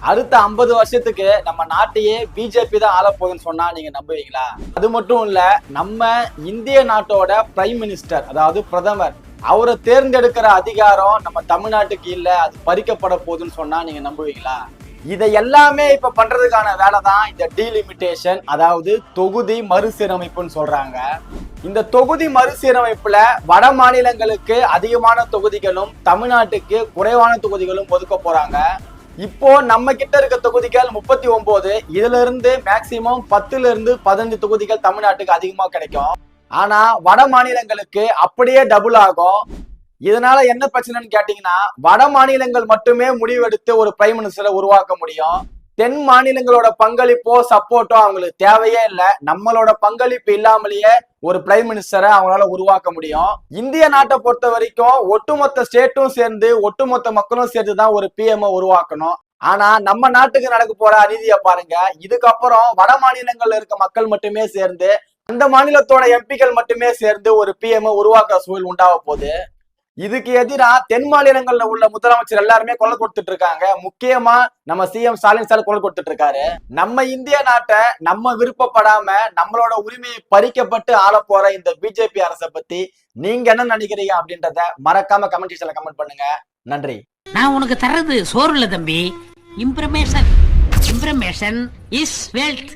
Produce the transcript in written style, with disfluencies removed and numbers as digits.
அடுத்த 50 வருஷத்துக்கு நம்ம நாட்டையே பிஜேபி தான் ஆள போகுதுன்னு சொன்னா நீங்க நம்புவீங்களா? அது மட்டும் இல்ல, நம்ம இந்திய நாட்டோட பிரைம் மினிஸ்டர், அதாவது பிரதமர், அவரை தேர்ந்தெடுக்கிற அதிகாரம் நம்ம தமிழ்நாட்டுக்கு இல்ல, அது பறிக்கப்பட போகுதுன்னு சொன்னா நீங்க நம்புவீங்களா? இதை எல்லாமே இப்ப பண்றதுக்கான வேலை தான் இந்த டீலிமிட்டேஷன், அதாவது தொகுதி மறுசீரமைப்புன்னு சொல்றாங்க. இந்த தொகுதி மறுசீரமைப்புல வட மாநிலங்களுக்கு அதிகமான தொகுதிகளும் தமிழ்நாட்டுக்கு குறைவான தொகுதிகளும் ஒதுக்க போறாங்க. இப்போ நம்ம கிட்ட இருக்க தொகுதிகள் 39. இதுல இருந்து மேக்சிமம் 10ல இருந்து 15 தொகுதிகள் தமிழ்நாட்டுக்கு அதிகமா கிடைக்கும். ஆனா வட மாநிலங்களுக்கு அப்படியே டபுள் ஆகும். இதனால என்ன பிரச்சனைன்னு கேட்டீங்கன்னா, வட மாநிலங்கள் மட்டுமே முடிவெடுத்து ஒரு பிரைம் மினிஸ்டரை உருவாக்க முடியும். தென் மாநிலங்களோட பங்களிப்போ சப்போர்ட்டோ அவங்களுக்கு தேவையே இல்லை. நம்மளோட பங்களிப்பு இல்லாமலேயே ஒரு பிரைம் மினிஸ்டரை அவங்களால உருவாக்க முடியும். இந்திய நாட்டை பொறுத்த வரைக்கும் ஒட்டுமொத்த ஸ்டேட்டும் சேர்ந்து ஒட்டுமொத்த மக்களும் சேர்ந்து தான் ஒரு பிஎம் உருவாக்கணும். ஆனா நம்ம நாட்டுக்கு நடக்க போற அநீதியை பாருங்க. இதுக்கப்புறம் வட மாநிலங்கள்ல இருக்க மக்கள் மட்டுமே சேர்ந்து, அந்த மாநிலத்தோட எம்பிக்கள் மட்டுமே சேர்ந்து ஒரு பிஎம் உருவாக்குற சூழல் உண்டாக போகுது. இதுக்கு எதிரா தென் மாநிலங்கள்ல உள்ள முதலமைச்சர் எல்லாருமே குரல் கொடுத்துட்டு இருக்காங்க. முக்கியமா நம்ம சிஎம் ஸ்டாலின் சார் குரல் கொடுத்துட்டு இருக்காரு. நம்ம இந்திய நாட்டை நம்ம விருப்பப்படாம நம்மளோட உரிமையை பறிக்கப்பட்டு ஆள போற இந்த பிஜேபி அரசை பத்தி நீங்க என்ன நினைக்கிறீங்க அப்படின்றத மறக்காம கமெண்ட் செக்ஷன்ல கமெண்ட் பண்ணுங்க. நன்றி. நான் உனக்கு தர்றது சோறு இல்ல தம்பி, இம்ப்ரமேஷன். இம்ப்ரமேஷன் இஸ் வெல்த்.